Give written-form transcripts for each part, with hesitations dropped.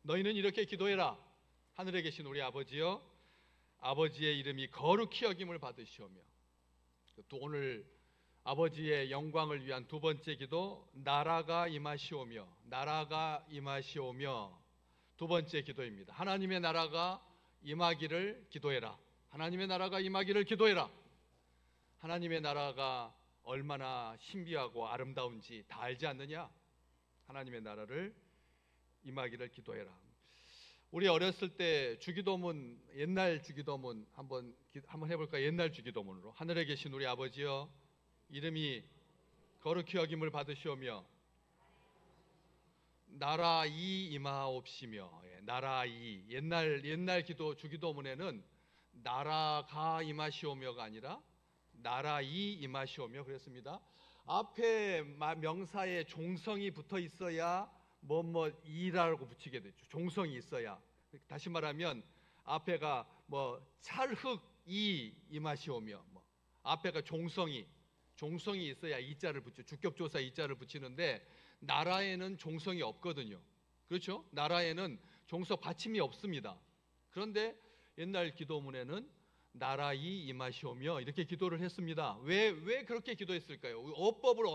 너희는 이렇게 기도해라. 하늘에 계신 우리 아버지여, 아버지의 이름이 거룩히 여김을 받으시오며. 또 오늘 아버지의 영광을 위한 두 번째 기도, 나라가 임하시오며, 나라가 임하시오며, 두 번째 기도입니다. 하나님의 나라가 임하기를 기도해라. 하나님의 나라가 임하기를 기도해라. 하나님의 나라가 얼마나 신비하고 아름다운지 다 알지 않느냐? 하나님의 나라를 임하기를 기도해라. 우리 어렸을 때 주기도문, 옛날 주기도문 한번 해볼까요? 옛날 주기도문으로. 하늘에 계신 우리 아버지여, 이름이 거룩히 여김을 받으시오며, 나라이 임하옵시며. 나라이. 옛날 기도 주기도문에는 나라가 임하시오며가 아니라 나라이 임하시오며 그랬습니다. 앞에 명사에 종성이 붙어 있어야 이라고 붙이게 되죠. 종성이 있어야. 다시 말하면 앞에가 찰흑이 임하시오며, 앞에가 종성이 있어야 이자를 붙여, 주격조사 이자를 붙이는데 나라에는 종성이 없거든요. 그렇죠? 나라에는 종석 받침이 없습니다. 그런데 옛날 기도문에는 나라이 임하시오며 이렇게 기도를 했습니다. 왜 그렇게 기도했을까요? 어법을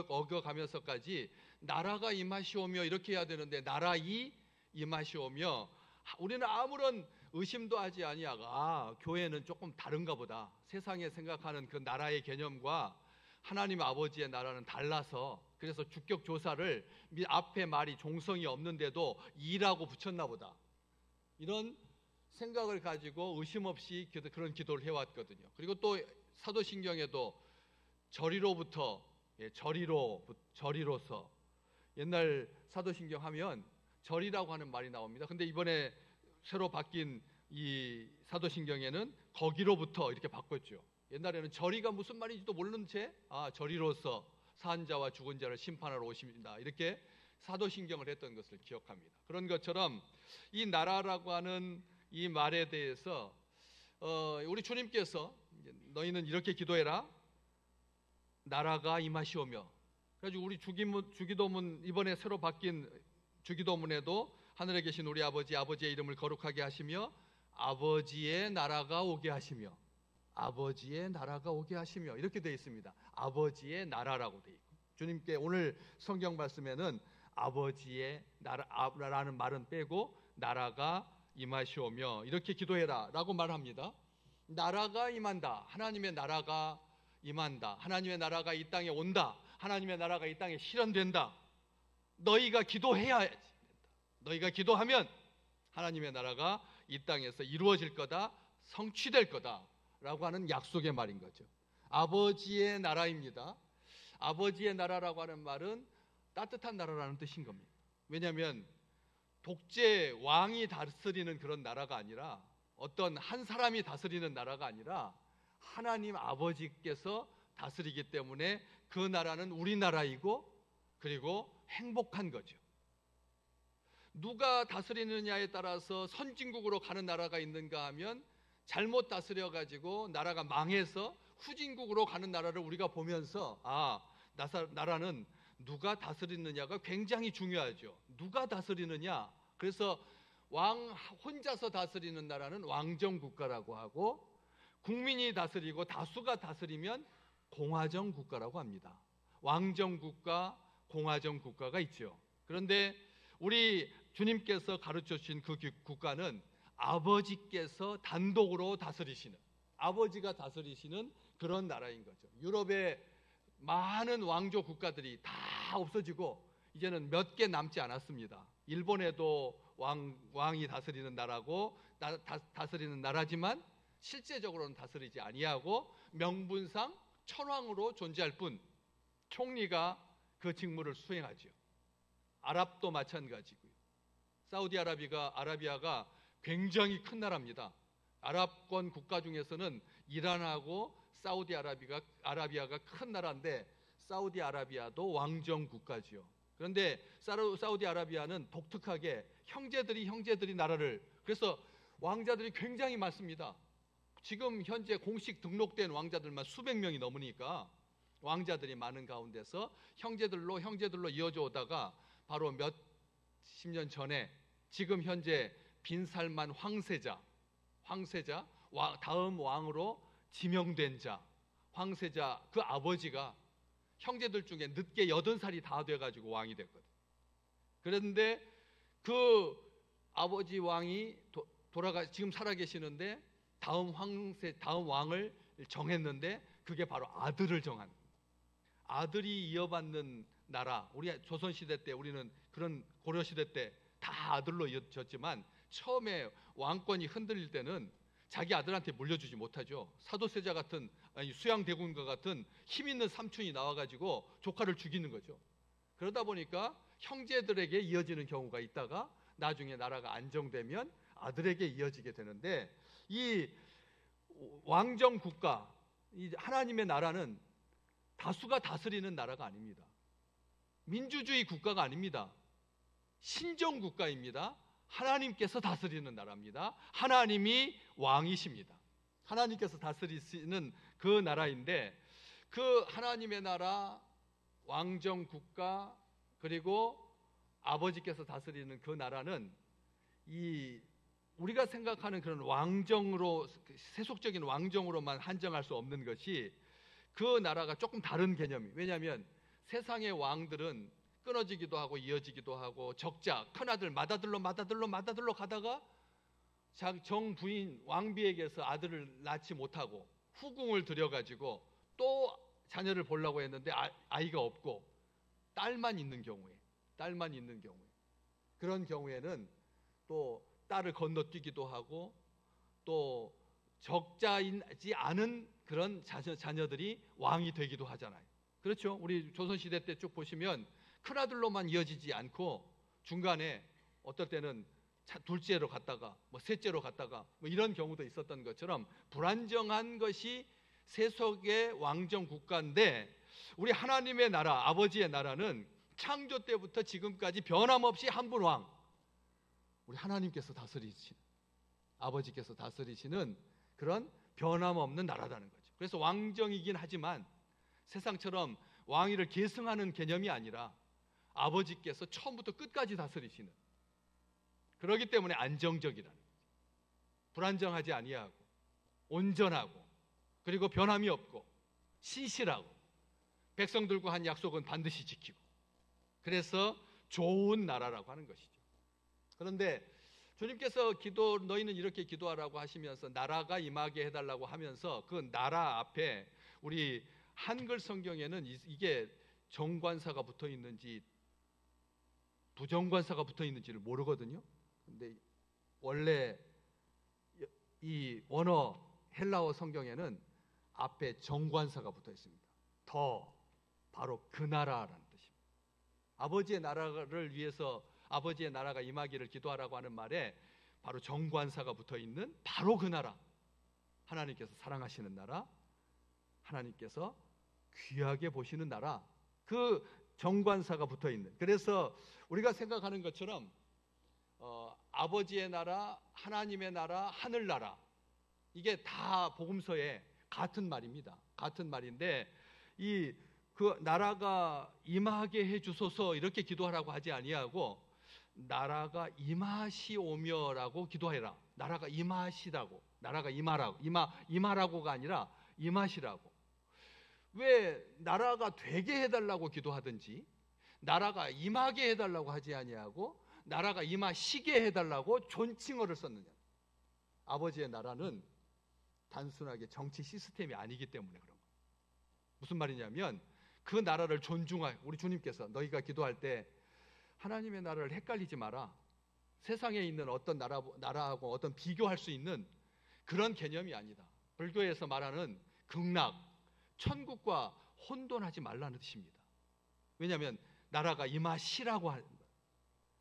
어겨가면서까지 나라가 임하시오며 이렇게 해야 되는데 나라이 임하시오며, 우리는 아무런 의심도 하지 아니하고 교회는 조금 다른가 보다. 세상에 생각하는 그 나라의 개념과 하나님 아버지의 나라는 달라서, 그래서 주격 조사를 앞에 말이 종성이 없는데도 이라고 붙였나 보다. 이런 생각을 가지고 의심 없이 그런 기도를 해왔거든요. 그리고 또 사도신경에도 저리로부터, 저리로서, 옛날 사도신경 하면 절이라고 하는 말이 나옵니다. 근데 이번에 새로 바뀐 이 사도신경에는 거기로부터 이렇게 바꿨죠. 옛날에는 절이가 무슨 말인지도 모르는 채 절이로서 산 자와 죽은 자를 심판하러 오십니다, 이렇게 사도신경을 했던 것을 기억합니다. 그런 것처럼 이 나라라고 하는 이 말에 대해서 우리 주님께서 너희는 이렇게 기도해라. 나라가 임하시오며. 그래가지고 우리 주기도문, 이번에 새로 바뀐 주기도문에도 하늘에 계신 우리 아버지, 아버지의 이름을 거룩하게 하시며 아버지의 나라가 오게 하시며, 아버지의 나라가 오게 하시며 이렇게 되어 있습니다. 아버지의 나라라고 되어 있고, 주님께 오늘 성경 말씀에는 아버지의 나라라는 말은 빼고 나라가 임하시오며 이렇게 기도해라 라고 말합니다. 나라가 임한다. 하나님의 나라가 임한다. 하나님의 나라가 이 땅에 온다. 하나님의 나라가 이 땅에 실현된다. 너희가 기도해야 된다. 너희가 기도하면 하나님의 나라가 이 땅에서 이루어질 거다, 성취될 거다 라고 하는 약속의 말인 거죠. 아버지의 나라입니다. 아버지의 나라라고 하는 말은 따뜻한 나라라는 뜻인 겁니다. 왜냐하면 독재 왕이 다스리는 그런 나라가 아니라, 어떤 한 사람이 다스리는 나라가 아니라 하나님 아버지께서 다스리기 때문에 그 나라는 우리 나라이고, 그리고 행복한 거죠. 누가 다스리느냐에 따라서 선진국으로 가는 나라가 있는가 하면, 잘못 다스려 가지고 나라가 망해서 후진국으로 가는 나라를 우리가 보면서 나라는 누가 다스리느냐가 굉장히 중요하죠. 누가 다스리느냐. 그래서 왕 혼자서 다스리는 나라는 왕정 국가라고 하고, 국민이 다스리고 다수가 다스리면 공화정 국가라고 합니다. 왕정 국가, 공화정 국가가 있죠. 그런데 우리 주님께서 가르쳐 주신 그 국가는 아버지께서 단독으로 다스리시는, 아버지가 다스리시는 그런 나라인 거죠. 유럽의 많은 왕조 국가들이 다 없어지고 이제는 몇 개 남지 않았습니다. 일본에도 왕이 다스리는 나라고 다스리는 나라지만 실제적으로는 다스리지 아니하고 명분상 천황으로 존재할 뿐 총리가 그 직무를 수행하죠. 아랍도 마찬가지고요. 아라비아가 굉장히 큰 나라입니다. 아랍권 국가 중에서는 이란하고 사우디아라비아가 큰 나라인데, 사우디아라비아도 왕정 국가지요. 그런데 사우디아라비아는 독특하게 형제들이 나라를, 그래서 왕자들이 굉장히 많습니다. 지금 현재 공식 등록된 왕자들만 수백 명이 넘으니까 왕자들이 많은 가운데서 형제들로 이어져 오다가 바로 몇십 년 전에 지금 현재 빈살만 황세자 다음 왕으로 지명된 자, 황세자 그 아버지가 형제들 중에 늦게 80살이 다 돼가지고 왕이 됐거든. 그런데 그 아버지 왕이 지금 살아계시는데 다음 왕을 정했는데 그게 바로 아들을 정한, 아들이 이어받는 나라. 우리 조선시대 때, 우리는 그런 고려시대 때 다 아들로 이어졌지만 처음에 왕권이 흔들릴 때는 자기 아들한테 물려주지 못하죠. 사도세자 같은, 아니 수양대군과 같은 힘 있는 삼촌이 나와가지고 조카를 죽이는 거죠. 그러다 보니까 형제들에게 이어지는 경우가 있다가 나중에 나라가 안정되면 아들에게 이어지게 되는데, 이 왕정 국가, 이 하나님의 나라는 다수가 다스리는 나라가 아닙니다. 민주주의 국가가 아닙니다. 신정 국가입니다. 하나님께서 다스리는 나라입니다. 하나님이 왕이십니다. 하나님께서 다스리시는 그 나라인데, 그 하나님의 나라, 왕정 국가, 그리고 아버지께서 다스리는 그 나라는 이 우리가 생각하는 그런 왕정으로, 세속적인 왕정으로만 한정할 수 없는 것이, 그 나라가 조금 다른 개념이. 왜냐하면 세상의 왕들은 끊어지기도 하고 이어지기도 하고, 적자, 큰아들 맏아들로 가다가 정부인 왕비에게서 아들을 낳지 못하고 후궁을 들여가지고 또 자녀를 보려고 했는데 아이가 없고 딸만 있는 경우에, 그런 경우에는 또 딸을 건너뛰기도 하고, 또 적자이지 않은 그런 자녀들이 왕이 되기도 하잖아요. 그렇죠? 우리 조선시대 때 쭉 보시면 큰아들로만 이어지지 않고 중간에 어떨 때는 둘째로 갔다가 셋째로 갔다가 이런 경우도 있었던 것처럼 불안정한 것이 세속의 왕정 국가인데, 우리 하나님의 나라, 아버지의 나라는 창조 때부터 지금까지 변함없이 한 분 왕, 우리 하나님께서 다스리시는, 아버지께서 다스리시는 그런 변함없는 나라라는 거죠. 그래서 왕정이긴 하지만 세상처럼 왕위를 계승하는 개념이 아니라 아버지께서 처음부터 끝까지 다스리시는, 그렇기 때문에 안정적이라는 거죠. 불안정하지 아니하고 온전하고, 그리고 변함이 없고 신실하고, 백성들과 한 약속은 반드시 지키고, 그래서 좋은 나라라고 하는 것이죠. 그런데 주님께서 너희는 이렇게 기도하라고 하시면서 나라가 임하게 해달라고 하면서, 그 나라 앞에 우리 한글 성경에는 이게 정관사가 붙어 있는지 부정관사가 붙어 있는지를 모르거든요. 근데 원래 이 원어 헬라어 성경에는 앞에 정관사가 붙어 있습니다. 바로 그 나라라는 뜻입니다. 아버지의 나라를 위해서, 아버지의 나라가 임하기를 기도하라고 하는 말에 바로 정관사가 붙어 있는 바로 그 나라, 하나님께서 사랑하시는 나라, 하나님께서 귀하게 보시는 나라, 그 정관사가 붙어 있는. 그래서 우리가 생각하는 것처럼 아버지의 나라, 하나님의 나라, 하늘나라, 이게 다 복음서에 같은 말입니다. 같은 말인데, 그 나라가 임하게 해주소서 이렇게 기도하라고 하지 아니하고, 나라가 임하시오며라고 기도해라. 나라가 임하시라고, 나라가 임하라고가 아니라 임하시라고. 왜 나라가 되게 해달라고 기도하든지 나라가 임하게 해달라고 하지 아니하고 나라가 임하시게 해달라고 존칭어를 썼느냐. 아버지의 나라는 단순하게 정치 시스템이 아니기 때문에 그런 거예요. 무슨 말이냐면, 그 나라를 존중할, 우리 주님께서 너희가 기도할 때 하나님의 나라를 헷갈리지 마라. 세상에 있는 어떤 나라하고 어떤 비교할 수 있는 그런 개념이 아니다. 불교에서 말하는 극락, 천국과 혼돈하지 말라는 뜻입니다. 왜냐하면 나라가 임하시라고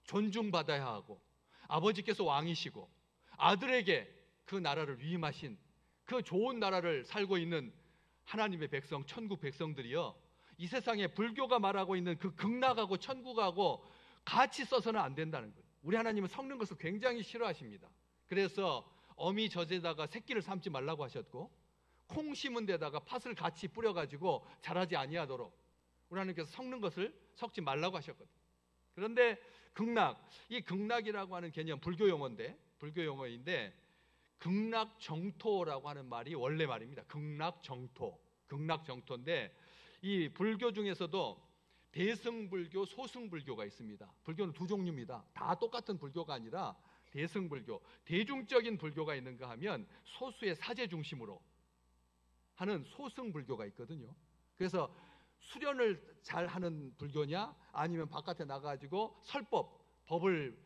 존중받아야 하고, 아버지께서 왕이시고 아들에게 그 나라를 위임하신 그 좋은 나라를 살고 있는 하나님의 백성, 천국 백성들이요, 이 세상에 불교가 말하고 있는 그 극락하고 천국하고 같이 써서는 안 된다는 거예요. 우리 하나님은 섞는 것을 굉장히 싫어하십니다. 그래서 어미 젖에다가 새끼를 삼지 말라고 하셨고, 콩 심은 데다가 팥을 같이 뿌려가지고 자라지 아니하도록 우리 하나님께서 섞는 것을 섞지 말라고 하셨거든요. 그런데 이 극락이라고 하는 개념 불교 용어인데 극락정토라고 하는 말이 원래 말입니다. 극락정토인데 이 불교 중에서도 대승불교, 소승불교가 있습니다. 불교는 두 종류입니다. 다 똑같은 불교가 아니라 대승불교, 대중적인 불교가 있는가 하면 소수의 사제 중심으로 하는 소승불교가 있거든요. 그래서 수련을 잘 하는 불교냐 아니면 바깥에 나가가지고 법을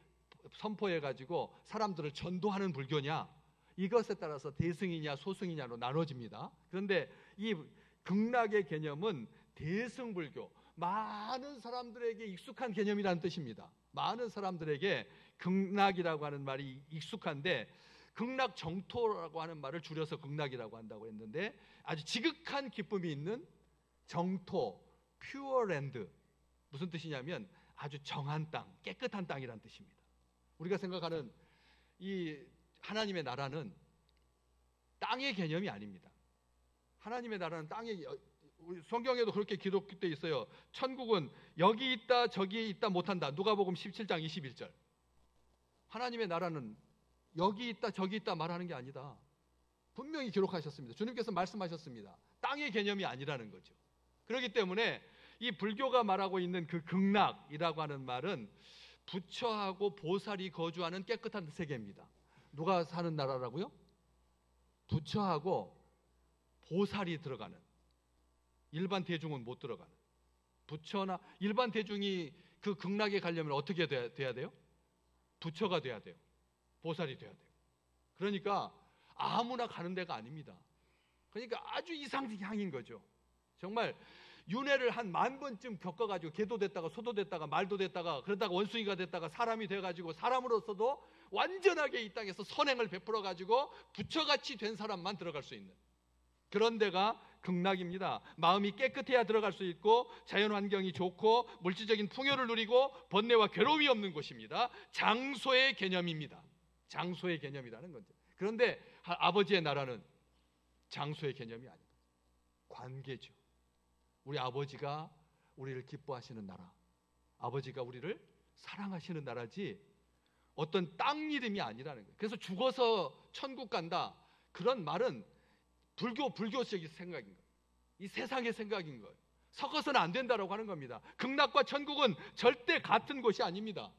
선포해가지고 사람들을 전도하는 불교냐, 이것에 따라서 대승이냐 소승이냐로 나눠집니다. 그런데 이 극락의 개념은 대승불교, 많은 사람들에게 익숙한 개념이라는 뜻입니다. 많은 사람들에게 극락이라고 하는 말이 익숙한데 극락정토라고 하는 말을 줄여서 극락이라고 한다고 했는데 아주 지극한 기쁨이 있는 정토, 퓨어랜드, 무슨 뜻이냐면 아주 정한 땅, 깨끗한 땅이라는 뜻입니다. 우리가 생각하는 이 하나님의 나라는 땅의 개념이 아닙니다. 하나님의 나라는 땅의, 성경에도 그렇게 기록되어 있어요. 천국은 여기 있다 저기 있다 못한다. 누가복음 17장 21절. 하나님의 나라는 여기 있다 저기 있다 말하는 게 아니다. 분명히 기록하셨습니다. 주님께서 말씀하셨습니다. 땅의 개념이 아니라는 거죠. 그렇기 때문에 이 불교가 말하고 있는 그 극락이라고 하는 말은 부처하고 보살이 거주하는 깨끗한 세계입니다. 누가 사는 나라라고요? 부처하고 보살이 들어가는, 일반 대중은 못 들어가는, 부처나 일반 대중이 그 극락에 가려면 어떻게 돼야 돼요? 부처가 돼야 돼요. 보살이 돼야 돼요. 그러니까 아무나 가는 데가 아닙니다. 그러니까 아주 이상향인 거죠. 정말 윤회를 한 10,000번쯤 겪어가지고 개도 됐다가 소도 됐다가 말도 됐다가 그러다가 원숭이가 됐다가 사람이 돼가지고 사람으로서도 완전하게 이 땅에서 선행을 베풀어가지고 부처같이 된 사람만 들어갈 수 있는 그런 데가 극락입니다. 마음이 깨끗해야 들어갈 수 있고 자연환경이 좋고 물질적인 풍요를 누리고 번뇌와 괴로움이 없는 곳입니다. 장소의 개념입니다. 장소의 개념이라는 거죠. 그런데 아버지의 나라는 장소의 개념이 아닙니다. 관계죠. 우리 아버지가 우리를 기뻐하시는 나라, 아버지가 우리를 사랑하시는 나라지 어떤 땅 이름이 아니라는 거예요. 그래서 죽어서 천국 간다, 그런 말은 불교적인 생각인 거예요. 이 세상의 생각인 거예요. 섞어서는 안 된다라고 하는 겁니다. 극락과 천국은 절대 같은 곳이 아닙니다.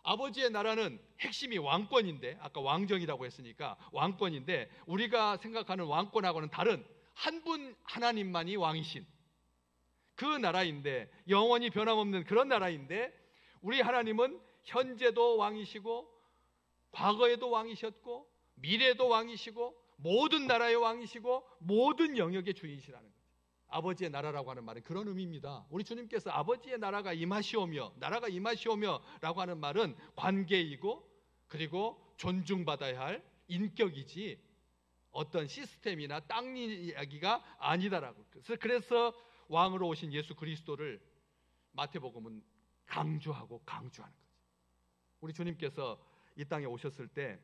아버지의 나라는 핵심이 왕권인데, 아까 왕정이라고 했으니까 왕권인데, 우리가 생각하는 왕권하고는 다른 한 분 하나님만이 왕이신 그 나라인데, 영원히 변함없는 그런 나라인데, 우리 하나님은 현재도 왕이시고 과거에도 왕이셨고 미래도 왕이시고 모든 나라의 왕이시고 모든 영역의 주인이시라는 거죠. 아버지의 나라라고 하는 말은 그런 의미입니다. 우리 주님께서 아버지의 나라가 임하시오며 라고 하는 말은 관계이고 그리고 존중받아야 할 인격이지 어떤 시스템이나 땅 이야기가 아니다라고. 그래서 왕으로 오신 예수 그리스도를 마태복음은 강조하는 거죠. 우리 주님께서 이 땅에 오셨을 때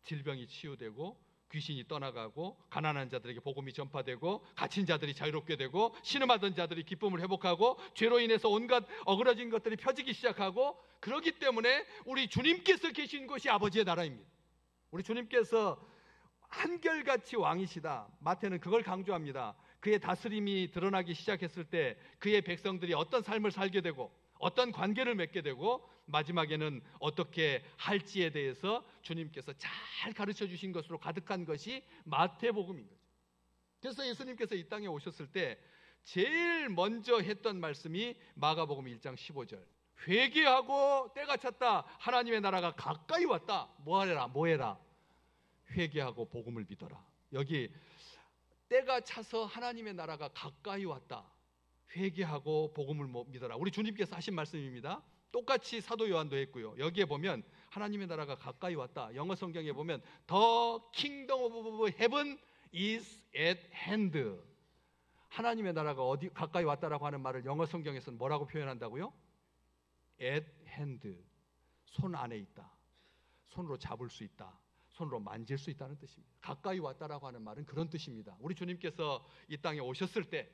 질병이 치유되고 귀신이 떠나가고 가난한 자들에게 복음이 전파되고 갇힌 자들이 자유롭게 되고 신음하던 자들이 기쁨을 회복하고 죄로 인해서 온갖 어그러진 것들이 펴지기 시작하고, 그렇기 때문에 우리 주님께서 계신 곳이 아버지의 나라입니다. 우리 주님께서 한결같이 왕이시다. 마태는 그걸 강조합니다. 그의 다스림이 드러나기 시작했을 때 그의 백성들이 어떤 삶을 살게 되고 어떤 관계를 맺게 되고 마지막에는 어떻게 할지에 대해서 주님께서 잘 가르쳐 주신 것으로 가득한 것이 마태복음인 거죠. 그래서 예수님께서 이 땅에 오셨을 때 제일 먼저 했던 말씀이 마가복음 1장 15절. 회개하고 때가 찼다. 하나님의 나라가 가까이 왔다. 뭐해라? 회개하고 복음을 믿어라. 여기 때가 차서 하나님의 나라가 가까이 왔다. 회개하고 복음을 믿어라. 우리 주님께서 하신 말씀입니다. 똑같이 사도 요한도 했고요. 여기에 보면 하나님의 나라가 가까이 왔다. 영어 성경에 보면 The kingdom of heaven is at hand. 하나님의 나라가 어디 가까이 왔다라고 하는 말을 영어 성경에서는 뭐라고 표현한다고요? at hand. 손 안에 있다. 손으로 잡을 수 있다. 손으로 만질 수 있다는 뜻입니다. 가까이 왔다라고 하는 말은 그런 뜻입니다. 우리 주님께서 이 땅에 오셨을 때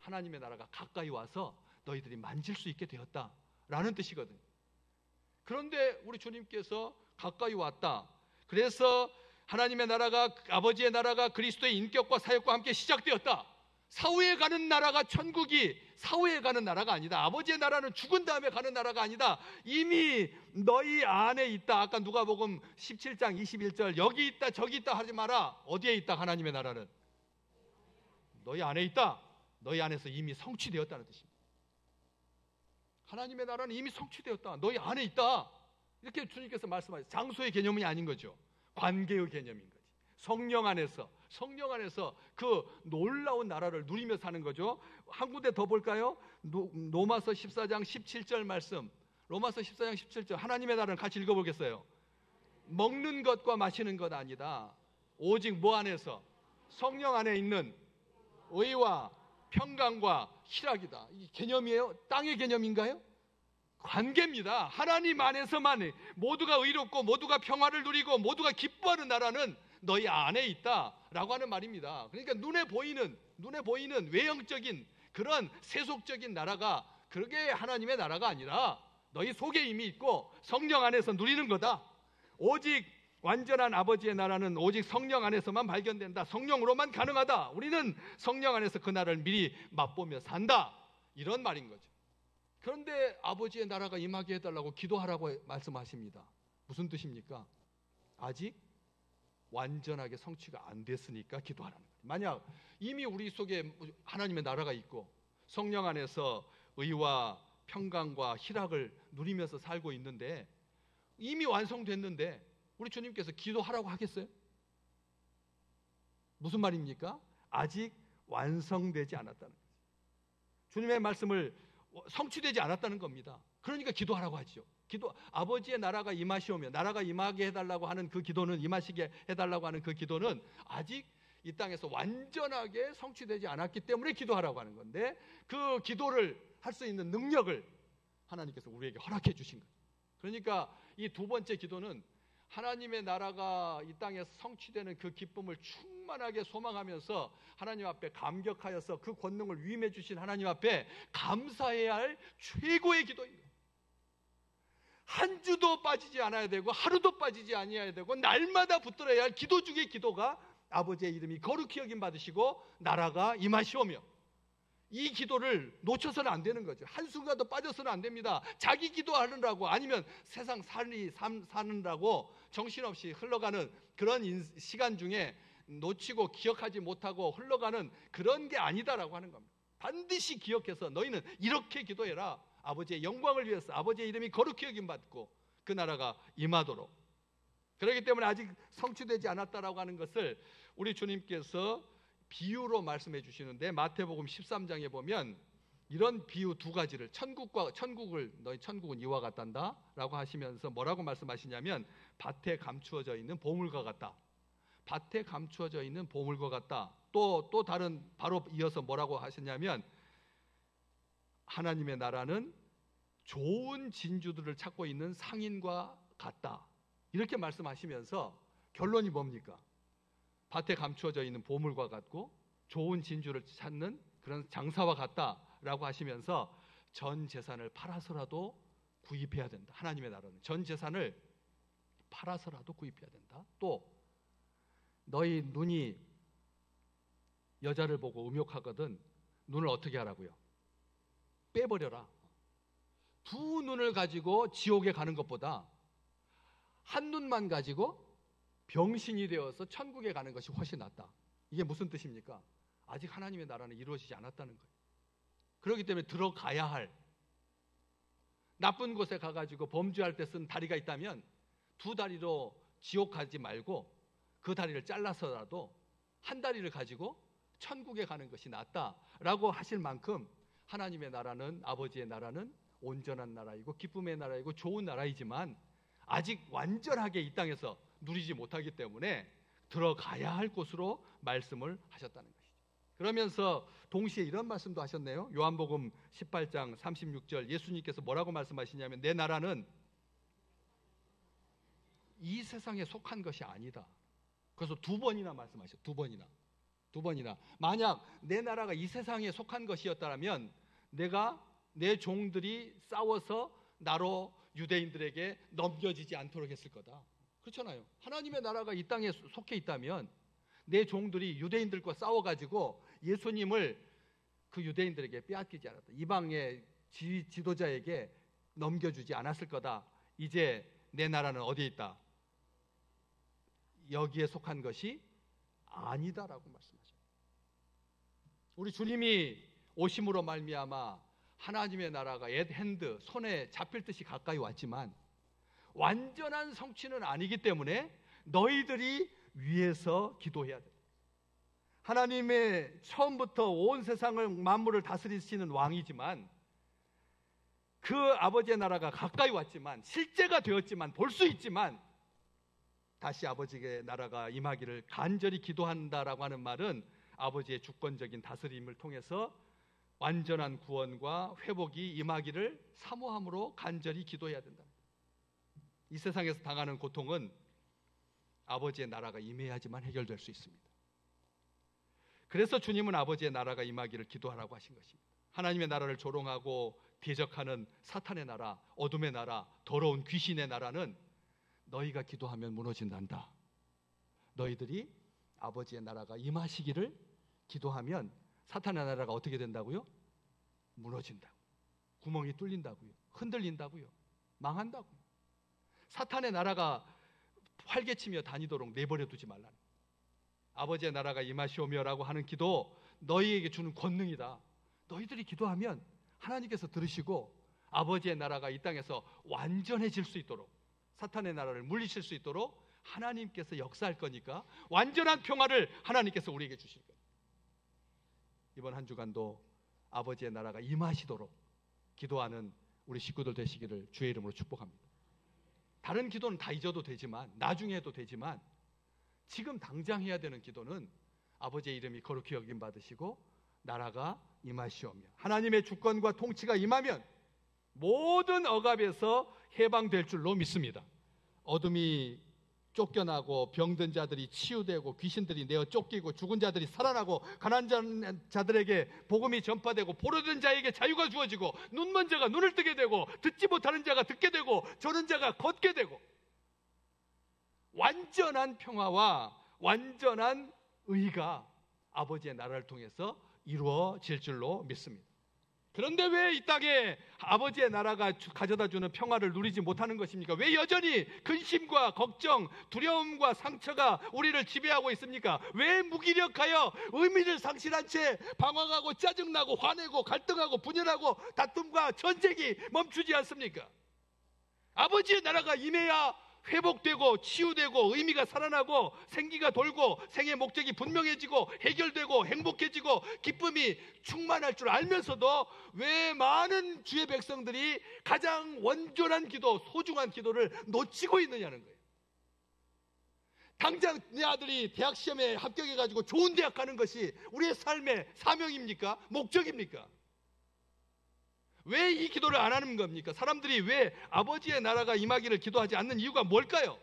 하나님의 나라가 가까이 와서 너희들이 만질 수 있게 되었다 라는 뜻이거든요. 그런데 우리 주님께서 가까이 왔다. 그래서 하나님의 나라가, 아버지의 나라가 그리스도의 인격과 사역과 함께 시작되었다. 사후에 가는 나라가, 천국이 사후에 가는 나라가 아니다. 아버지의 나라는 죽은 다음에 가는 나라가 아니다. 이미 너희 안에 있다. 아까 누가복음 17장 21절, 여기 있다 저기 있다 하지 마라. 어디에 있다? 하나님의 나라는 너희 안에 있다. 너희 안에서 이미 성취되었다는 뜻입니다. 하나님의 나라는 이미 성취되었다. 너희 안에 있다. 이렇게 주님께서 말씀하셨어요. 장소의 개념이 아닌 거죠. 관계의 개념인 거지. 성령 안에서 그 놀라운 나라를 누리며 사는 거죠. 한 군데 더 볼까요? 로마서 14장 17절 말씀. 로마서 14장 17절 하나님의 나라는 같이 읽어보겠어요. 먹는 것과 마시는 것 아니다. 오직 뭐 안에서? 성령 안에 있는 의와 평강과 희락이다. 이 개념이에요? 땅의 개념인가요? 관계입니다. 하나님 안에서만 모두가 의롭고 모두가 평화를 누리고 모두가 기뻐하는 나라는 너희 안에 있다라고 하는 말입니다. 그러니까 눈에 보이는 외형적인 그런 세속적인 나라가 그게 하나님의 나라가 아니라 너희 속에 이미 있고 성령 안에서 누리는 거다. 오직 완전한 아버지의 나라는 오직 성령 안에서만 발견된다. 성령으로만 가능하다. 우리는 성령 안에서 그 나라를 미리 맛보며 산다. 이런 말인 거죠. 그런데 아버지의 나라가 임하게 해달라고 기도하라고 말씀하십니다. 무슨 뜻입니까? 아직 완전하게 성취가 안 됐으니까 기도하라는 거예요. 만약 이미 우리 속에 하나님의 나라가 있고 성령 안에서 의와 평강과 희락을 누리면서 살고 있는데 이미 완성됐는데 우리 주님께서 기도하라고 하겠어요? 무슨 말입니까? 아직 완성되지 않았다는 거예요. 주님의 말씀을 성취되지 않았다는 겁니다. 그러니까 기도하라고 하죠. 아버지의 나라가 임하시오며 나라가 임하게 해달라고 하는 그 기도는, 임하시게 해달라고 하는 그 기도는 아직 이 땅에서 완전하게 성취되지 않았기 때문에 기도하라고 하는 건데 그 기도를 할 수 있는 능력을 하나님께서 우리에게 허락해 주신 거예요. 그러니까 이 두 번째 기도는 하나님의 나라가 이 땅에서 성취되는 그 기쁨을 충만하게 소망하면서 하나님 앞에 감격하여서 그 권능을 위임해 주신 하나님 앞에 감사해야 할 최고의 기도입니다. 한 주도 빠지지 않아야 되고 하루도 빠지지 아니어야 되고 날마다 붙들어야 할 기도 중의 기도가 아버지의 이름이 거룩히 여김 받으시고 나라가 임하시오며, 이 기도를 놓쳐서는 안 되는 거죠. 한순간도 빠져서는 안 됩니다. 자기 기도하느라고 아니면 세상 사느라고 정신없이 흘러가는 그런 시간 중에 놓치고 기억하지 못하고 흘러가는 그런 게 아니다라고 하는 겁니다. 반드시 기억해서 너희는 이렇게 기도해라. 아버지의 영광을 위해서 아버지의 이름이 거룩히 여김 받고 그 나라가 임하도록. 그렇기 때문에 아직 성취되지 않았다라고 하는 것을 우리 주님께서 비유로 말씀해 주시는데 마태복음 13장에 보면 이런 비유 두 가지를 너희 천국은 이와 같단다 라고 하시면서 뭐라고 말씀하시냐면 밭에 감추어져 있는 보물과 같다. 밭에 감추어져 있는 보물과 같다. 또 다른 바로 이어서 뭐라고 하셨냐면 하나님의 나라는 좋은 진주들을 찾고 있는 상인과 같다. 이렇게 말씀하시면서 결론이 뭡니까? 밭에 감추어져 있는 보물과 같고 좋은 진주를 찾는 그런 장사와 같다라고 하시면서 전 재산을 팔아서라도 구입해야 된다. 하나님의 나라는 전 재산을 팔아서라도 구입해야 된다. 또 너희 눈이 여자를 보고 음욕하거든 눈을 어떻게 하라고요? 빼버려라. 두 눈을 가지고 지옥에 가는 것보다 한 눈만 가지고 병신이 되어서 천국에 가는 것이 훨씬 낫다. 이게 무슨 뜻입니까? 아직 하나님의 나라는 이루어지지 않았다는 거예요. 그렇기 때문에 들어가야 할, 나쁜 곳에 가가지고 범죄할 때 쓴 다리가 있다면 두 다리로 지옥 가지 말고 그 다리를 잘라서라도 한 다리를 가지고 천국에 가는 것이 낫다라고 하실 만큼 하나님의 나라는, 아버지의 나라는 온전한 나라이고 기쁨의 나라이고 좋은 나라이지만 아직 완전하게 이 땅에서 누리지 못하기 때문에 들어가야 할 곳으로 말씀을 하셨다는 것이죠. 그러면서 동시에 이런 말씀도 하셨네요. 요한복음 18장 36절 예수님께서 뭐라고 말씀하시냐면 내 나라는 이 세상에 속한 것이 아니다. 그래서 두 번이나 말씀하셨어요. 두 번이나 만약 내 나라가 이 세상에 속한 것이었다면 내 종들이 싸워서 나로 유대인들에게 넘겨지지 않도록 했을 거다. 그렇잖아요. 하나님의 나라가 이 땅에 속해 있다면 내 종들이 유대인들과 싸워가지고 예수님을 그 유대인들에게 빼앗기지 않았다. 이방의 지도자에게 넘겨주지 않았을 거다. 이제 내 나라는 어디에 있다? 여기에 속한 것이 아니다라고 말씀하죠. 우리 주님이 오심으로 말미암아 하나님의 나라가 앳 핸드, 손에 잡힐 듯이 가까이 왔지만 완전한 성취는 아니기 때문에 너희들이 위에서 기도해야 돼. 하나님의 처음부터 온 세상을 만물을 다스리시는 왕이지만 그 아버지의 나라가 가까이 왔지만 실제가 되었지만 볼 수 있지만 다시 아버지의 나라가 임하기를 간절히 기도한다라고 하는 말은 아버지의 주권적인 다스림을 통해서 완전한 구원과 회복이 임하기를 사모함으로 간절히 기도해야 된다. 이 세상에서 당하는 고통은 아버지의 나라가 임해야지만 해결될 수 있습니다. 그래서 주님은 아버지의 나라가 임하기를 기도하라고 하신 것입니다. 하나님의 나라를 조롱하고 대적하는 사탄의 나라, 어둠의 나라, 더러운 귀신의 나라는 너희가 기도하면 무너진단다. 너희들이 아버지의 나라가 임하시기를 기도하면 사탄의 나라가 어떻게 된다고요? 무너진다고. 구멍이 뚫린다고요. 흔들린다고요. 망한다고요. 사탄의 나라가 활개치며 다니도록 내버려 두지 말라는 거예요. 아버지의 나라가 임하시오며라고 하는 기도 너희에게 주는 권능이다. 너희들이 기도하면 하나님께서 들으시고 아버지의 나라가 이 땅에서 완전해질 수 있도록, 사탄의 나라를 물리칠 수 있도록 하나님께서 역사할 거니까 완전한 평화를 하나님께서 우리에게 주실 거예요. 이번 한 주간도 아버지의 나라가 임하시도록 기도하는 우리 식구들 되시기를 주의 이름으로 축복합니다. 다른 기도는 다 잊어도 되지만, 나중에 해도 되지만, 지금 당장 해야 되는 기도는 아버지의 이름이 거룩히 여김 받으시고 나라가 임하시오며 하나님의 주권과 통치가 임하면 모든 억압에서 해방될 줄로 믿습니다. 어둠이 쫓겨나고 병든 자들이 치유되고 귀신들이 내어 쫓기고 죽은 자들이 살아나고 가난한 자들에게 복음이 전파되고 포로된 자에게 자유가 주어지고 눈먼 자가 눈을 뜨게 되고 듣지 못하는 자가 듣게 되고 저는 자가 걷게 되고 완전한 평화와 완전한 의가 아버지의 나라를 통해서 이루어질 줄로 믿습니다. 그런데 왜 이 땅에 아버지의 나라가 가져다주는 평화를 누리지 못하는 것입니까? 왜 여전히 근심과 걱정, 두려움과 상처가 우리를 지배하고 있습니까? 왜 무기력하여 의미를 상실한 채 방황하고 짜증나고 화내고 갈등하고 분열하고 다툼과 전쟁이 멈추지 않습니까? 아버지의 나라가 임해야 회복되고 치유되고 의미가 살아나고 생기가 돌고 생의 목적이 분명해지고 해결되고 행복해지고 기쁨이 충만할 줄 알면서도 왜 많은 주의 백성들이 가장 원존한 기도, 소중한 기도를 놓치고 있느냐는 거예요. 당장 내 아들이 대학 시험에 합격해가지고 좋은 대학 가는 것이 우리의 삶의 사명입니까? 목적입니까? 왜 이 기도를 안 하는 겁니까? 사람들이 왜 아버지의 나라가 임하기를 기도하지 않는 이유가 뭘까요?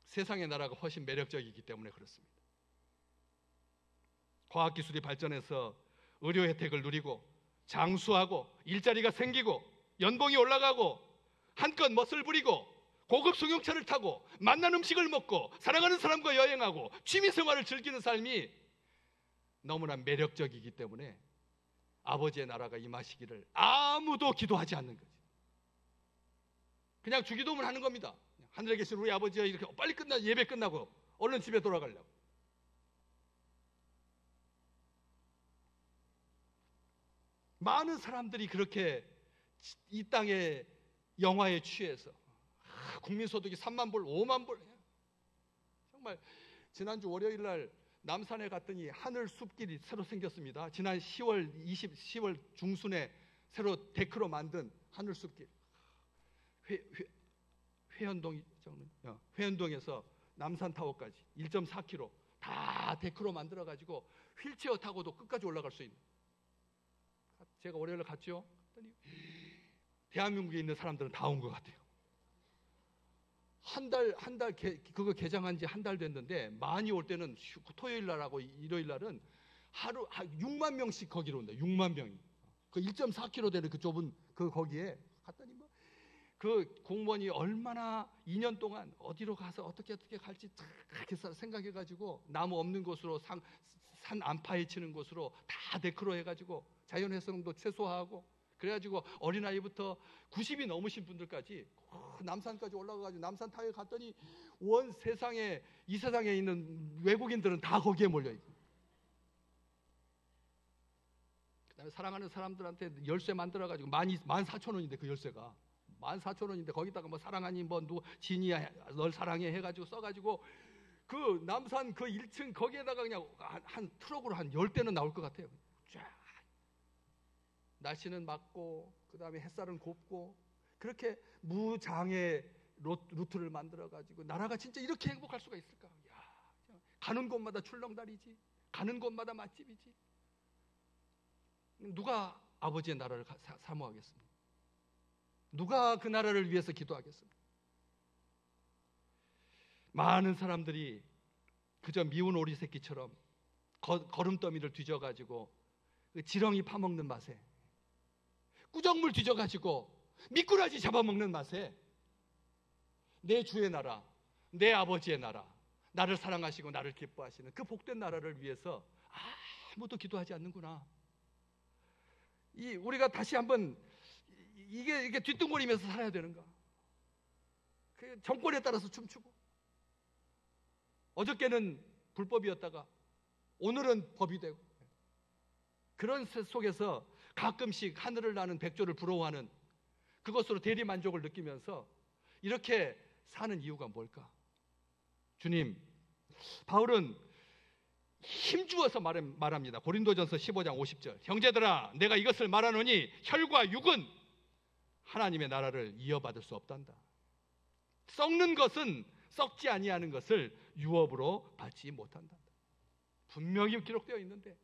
세상의 나라가 훨씬 매력적이기 때문에 그렇습니다. 과학기술이 발전해서 의료 혜택을 누리고 장수하고 일자리가 생기고 연봉이 올라가고 한껏 멋을 부리고 고급 승용차를 타고 맛난 음식을 먹고 사랑하는 사람과 여행하고 취미생활을 즐기는 삶이 너무나 매력적이기 때문에 아버지의 나라가 임하시기를 아무도 기도하지 않는 거지. 그냥 주기도문 하는 겁니다. 하늘에 계신 우리 아버지여, 이렇게 빨리 예배 끝나고 얼른 집에 돌아가려고. 많은 사람들이 그렇게 이 땅의 영화에 취해서 국민소득이 3만 불, 5만 불, 정말 지난주 월요일 날 남산에 갔더니 하늘 숲길이 새로 생겼습니다. 지난 10월 중순에 새로 데크로 만든 하늘 숲길. 회원동에서 남산타워까지 1.4km 다 데크로 만들어가지고 휠체어 타고도 끝까지 올라갈 수 있는. 제가 월요일에 갔죠. 대한민국에 있는 사람들은 다 온 것 같아요. 한 달 그거 개장한 지 한 달 됐는데 많이 올 때는 토요일 날하고 일요일 날은 하루 6만 명씩 거기로 온다. 6만 명이. 그 1.4km 되는 그 좁은 거기에 갔더니 뭐 그 공무원이 얼마나 2년 동안 어디로 가서 어떻게 갈지 그렇게 생각해가지고 나무 없는 곳으로 산 안파에 치는 곳으로 다 데크로 해가지고 자연훼손도 최소화하고 그래가지고 어린아이부터 90이 넘으신 분들까지 남산까지 올라가가지고 남산 타에 갔더니 이 세상에 있는 외국인들은 다 거기에 몰려있고, 그 다음에 사랑하는 사람들한테 열쇠 만들어가지고 14,000원인데 그 열쇠가 14,000원인데 거기다가 뭐 사랑하니 뭐 진이야 널 사랑해 해가지고 써가지고 그 남산 그 1층 거기에다가 그냥 한 트럭으로 한 10대는 나올 것 같아요. 쫙 날씨는 맑고 그 다음에 햇살은 곱고 그렇게 무장애 루트를 만들어가지고 나라가 진짜 이렇게 행복할 수가 있을까? 야, 가는 곳마다 출렁다리지, 가는 곳마다 맛집이지. 누가 아버지의 나라를 사모하겠습니까? 누가 그 나라를 위해서 기도하겠습니까? 많은 사람들이 그저 미운 오리 새끼처럼 거름더미를 뒤져가지고 지렁이 파먹는 맛에, 꾸정물 뒤져가지고 미꾸라지 잡아먹는 맛에 내 주의 나라, 내 아버지의 나라, 나를 사랑하시고 나를 기뻐하시는 그 복된 나라를 위해서 아무도 기도하지 않는구나. 우리가 다시 한번 이게 뒷둥거리면서 살아야 되는가? 그 정권에 따라서 춤추고, 어저께는 불법이었다가 오늘은 법이 되고, 그런 속에서 가끔씩 하늘을 나는 백조를 부러워하는 그것으로 대리만족을 느끼면서 이렇게 사는 이유가 뭘까? 주님, 바울은 힘주어서 말합니다. 고린도전서 15장 50절. 형제들아, 내가 이것을 말하노니 혈과 육은 하나님의 나라를 이어받을 수 없단다. 썩는 것은 썩지 아니하는 것을 유업으로 받지 못한다. 분명히 기록되어 있는데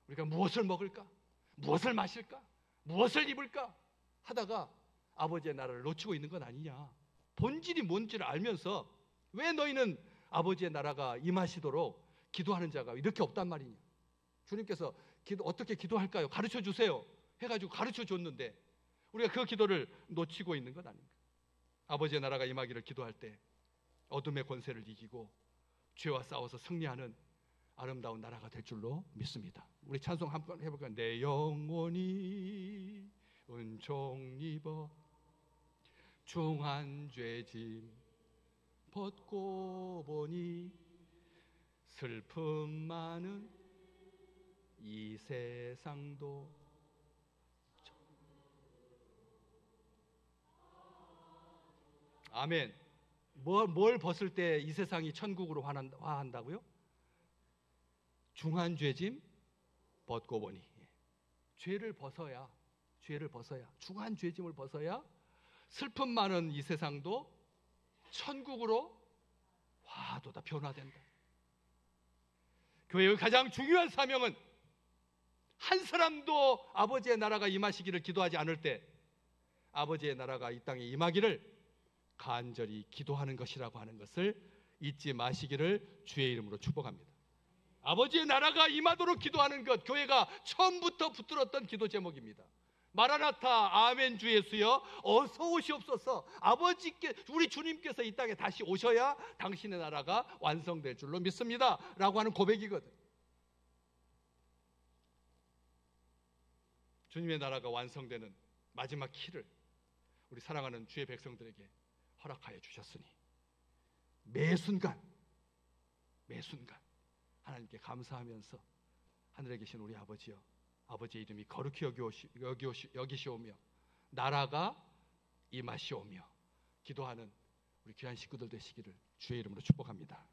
우리가 무엇을 먹을까? 무엇을 마실까? 무엇을 입을까? 하다가 아버지의 나라를 놓치고 있는 건 아니냐. 본질이 뭔지를 알면서 왜 너희는 아버지의 나라가 임하시도록 기도하는 자가 이렇게 없단 말이냐. 주님께서 어떻게 기도할까요? 가르쳐 주세요 해가지고 가르쳐 줬는데 우리가 그 기도를 놓치고 있는 건 아닌가. 아버지의 나라가 임하기를 기도할 때 어둠의 권세를 이기고 죄와 싸워서 승리하는 아름다운 나라가 될 줄로 믿습니다. 우리 찬송 한번 해볼까요? 내 영혼이 은총 입어 중한 죄짐 벗고 보니 슬픔 많은 이 세상도 아멘. 뭘 벗을 때 이 세상이 천국으로 화한다고요? 중한 죄짐 벗고 보니. 죄를 벗어야 중한 죄짐을 벗어야 슬픔 많은 이 세상도 천국으로 화도다 변화된다. 교회의 가장 중요한 사명은 한 사람도 아버지의 나라가 임하시기를 기도하지 않을 때 아버지의 나라가 이 땅에 임하기를 간절히 기도하는 것이라고 하는 것을 잊지 마시기를 주의 이름으로 축복합니다. 아버지의 나라가 임하도록 기도하는 것, 교회가 처음부터 붙들었던 기도 제목입니다. 마라나타, 아멘 주 예수여 어서 오시옵소서. 아버지께, 우리 주님께서 이 땅에 다시 오셔야 당신의 나라가 완성될 줄로 믿습니다 라고 하는 고백이거든. 주님의 나라가 완성되는 마지막 키를 우리 사랑하는 주의 백성들에게 허락하여 주셨으니 매 순간 하나님께 감사하면서 하늘에 계신 우리 아버지여, 아버지의 이름이 거룩히 여기시오며 나라가 임하시오며 기도하는 우리 귀한 식구들 되시기를 주의 이름으로 축복합니다.